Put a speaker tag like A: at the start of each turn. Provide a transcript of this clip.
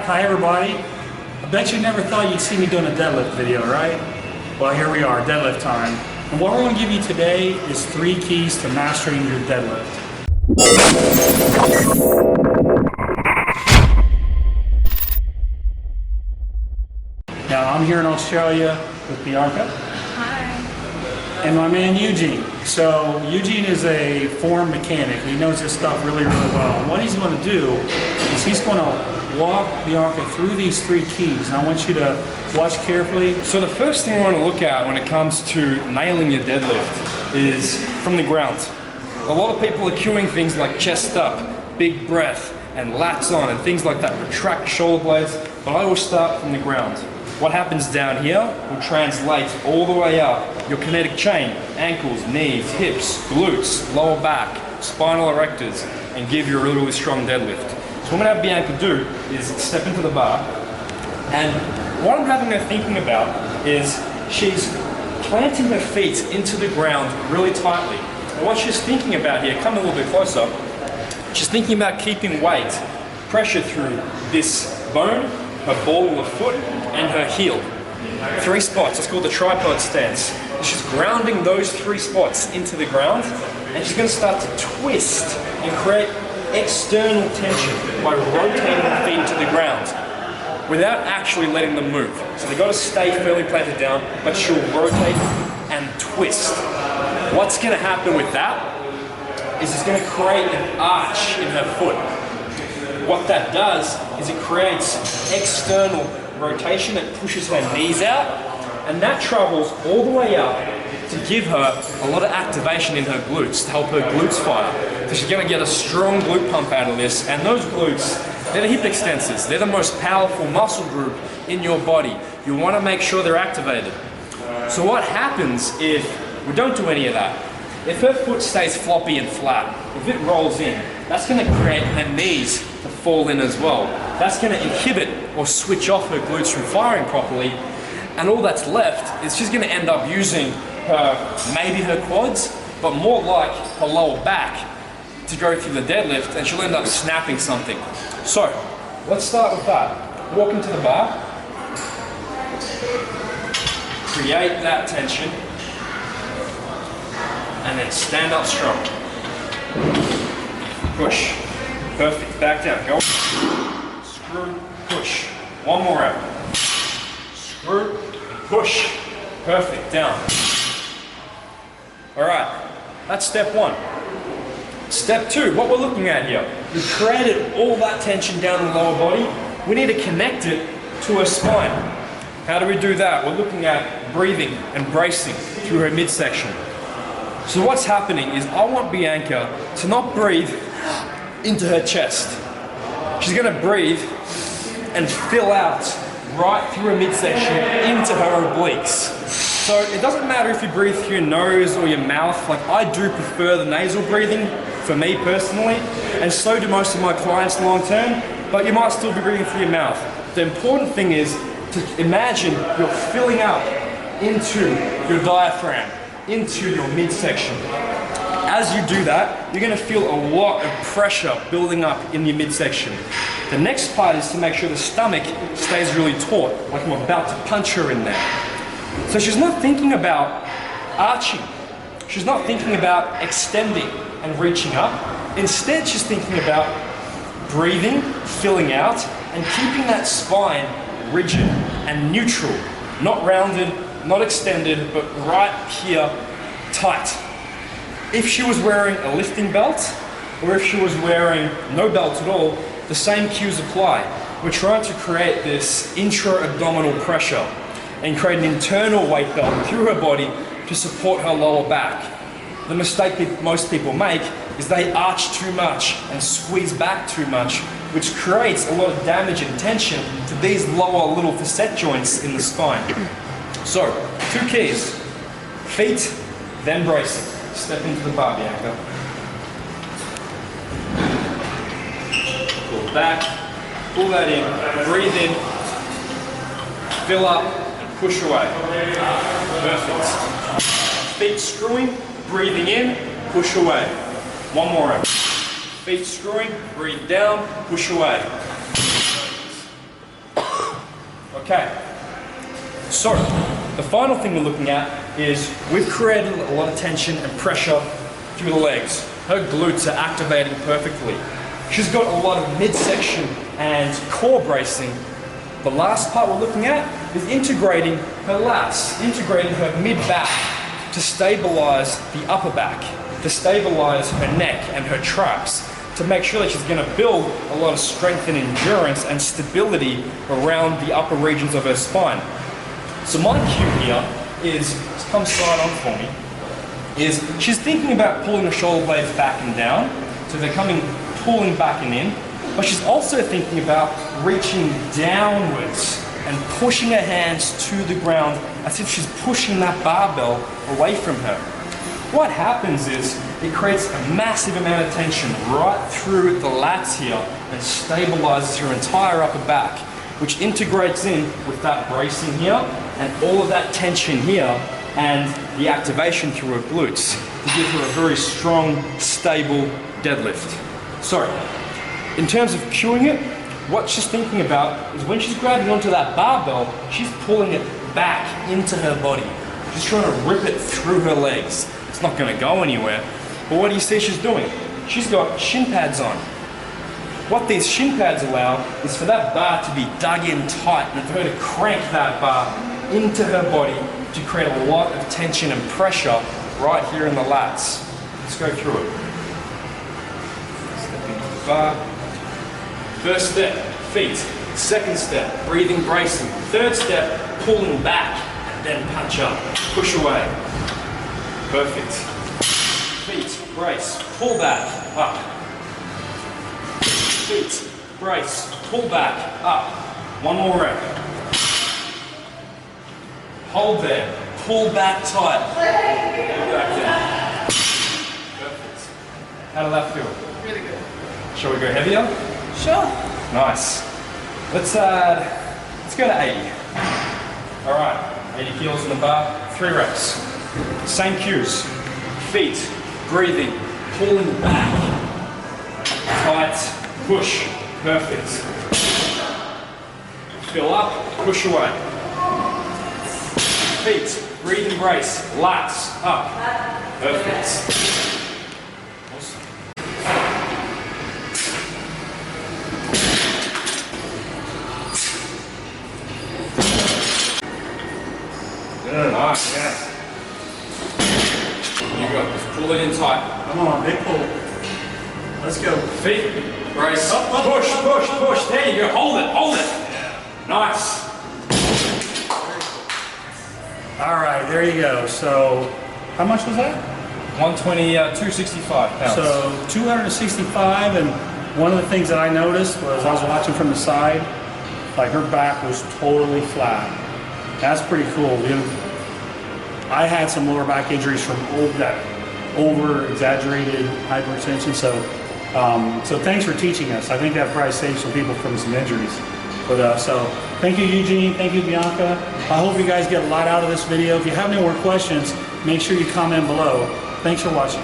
A: Hi everybody. I bet you never thought you'd see me doing a deadlift video, right? Well, here we are, deadlift time. And what we're going to give you today is 3 keys to mastering your deadlift. Now, I'm here in Australia with Bianca.
B: Hi.
A: And my man Eugene. So Eugene is a form mechanic. He knows this stuff really, really well. And what he's going to do is he's going to walk Bianca through these 3 keys. And I want you to watch carefully.
C: So the first thing I want to look at when it comes to nailing your deadlift is from the ground. A lot of people are cueing things like chest up, big breath, and lats on, and things like that. Retract shoulder blades, but I always start from the ground. What happens down here will translate all the way up your kinetic chain, ankles, knees, hips, glutes, lower back, spinal erectors, and give you a really, really strong deadlift. So what I'm going to have Bianca do is step into the bar, and what I'm having her thinking about is she's planting her feet into the ground really tightly. And what she's thinking about here, come a little bit closer, she's thinking about keeping weight, pressure through this bone, her ball of the foot, and her heel. 3 spots, it's called the tripod stance. She's grounding those 3 spots into the ground, and she's going to start to twist and create external tension by rotating the feet into the ground without actually letting them move. So they've got to stay firmly planted down, but she'll rotate and twist. What's going to happen with that is it's going to create an arch in her foot. What that does is it creates external rotation that pushes her knees out, and that travels all the way up to give her a lot of activation in her glutes, to help her glutes fire. So she's going to get a strong glute pump out of this, and those glutes, they're the hip extensors. They're the most powerful muscle group in your body. You want to make sure they're activated. So what happens if we don't do any of that? If her foot stays floppy and flat, if it rolls in, that's going to create her knees to fall in as well. That's going to inhibit or switch off her glutes from firing properly, and all that's left is she's going to end up using maybe her quads, but more like her lower back to go through the deadlift, and she'll end up snapping something. So let's start with that. Walk into the bar, create that tension, and then stand up strong. Push. Perfect. Back down. Go. Screw. Push. One more out. Screw. Push. Perfect. Down. Alright. That's step 1. Step 2. What we're looking at here. We've created all that tension down the lower body. We need to connect it to her spine. How do we do that? We're looking at breathing and bracing through her midsection. So what's happening is I want Bianca to not breathe into her chest. She's going to breathe and fill out right through her midsection into her obliques. So it doesn't matter if you breathe through your nose or your mouth. Like, I do prefer the nasal breathing for me personally, and so do most of my clients long term, but you might still be breathing through your mouth. The important thing is to imagine you're filling up into your diaphragm, into your midsection. As you do that, you're going to feel a lot of pressure building up in your midsection. The next part is to make sure the stomach stays really taut, like I'm about to punch her in there. So she's not thinking about arching. She's not thinking about extending and reaching up. Instead, she's thinking about breathing, filling out, and keeping that spine rigid and neutral. Not rounded, not extended, but right here, tight. If she was wearing a lifting belt, or if she was wearing no belt at all, the same cues apply. We're trying to create this intra-abdominal pressure and create an internal weight belt through her body to support her lower back. The mistake that most people make is they arch too much and squeeze back too much, which creates a lot of damage and tension to these lower little facet joints in the spine. So, 2 keys. Feet, then bracing. Step into the bar, Bianca. Pull back, pull that in, breathe in, fill up, and push away. Perfect. Feet screwing, breathing in, push away. One more out. Feet screwing, breathe down, push away. Okay, so the final thing we're looking at is we've created a lot of tension and pressure through the legs. Her glutes are activating perfectly. She's got a lot of midsection and core bracing. The last part we're looking at is integrating her lats, integrating her mid-back to stabilize the upper back, to stabilize her neck and her traps, to make sure that she's going to build a lot of strength and endurance and stability around the upper regions of her spine. So my cue here is, come side on for me, is she's thinking about pulling the shoulder blades back and down, so they're pulling back and in, but she's also thinking about reaching downwards and pushing her hands to the ground as if she's pushing that barbell away from her. What happens is it creates a massive amount of tension right through the lats here and stabilizes her entire upper back, which integrates in with that bracing here and all of that tension here and the activation through her glutes to give her a very strong, stable deadlift. So, in terms of cueing it, what she's thinking about is when she's grabbing onto that barbell, she's pulling it back into her body. She's trying to rip it through her legs. It's not going to go anywhere. But what do you see she's doing? She's got shin pads on. What these shin pads allow is for that bar to be dug in tight and for her to crank that bar into her body to create a lot of tension and pressure right here in the lats. Let's go through it. Step into the bar. First step, feet. Second step, breathing, bracing. Third step, pulling back and then punch up. Push away. Perfect. Feet, brace, pull back, up. Feet, brace, pull back, up. One more rep. Hold there, pull back tight. Pull back down. Perfect. How did that feel?
B: Really good.
C: Shall we go heavier?
B: Sure.
C: Nice. Let's go to 80. All right, 80 kilos in the bar, 3 reps. Same cues. Feet, breathing, pulling back. Tight, push. Perfect. Fill up, push away. Feet, breathing, brace, lats, up. Perfect. Awesome. Nice, yeah. You go, just pull it in tight.
A: Come on, big pull. Let's go.
C: Feet, brace,
A: Up, up,
C: push,
A: up,
C: push,
A: up.
C: push. There you go, hold it, hold it. Nice.
A: All right, there you go. So, how much was that?
C: 120, 265 pounds.
A: So 265, and one of the things that I noticed was I was watching from the side, like her back was totally flat. That's pretty cool. I had some lower back injuries from over exaggerated hyperextension, so thanks for teaching us. I think that probably saved some people from some injuries. But so thank you, Eugene. Thank you, Bianca. I hope you guys get a lot out of this video. If you have any more questions, make sure you comment below. Thanks for watching.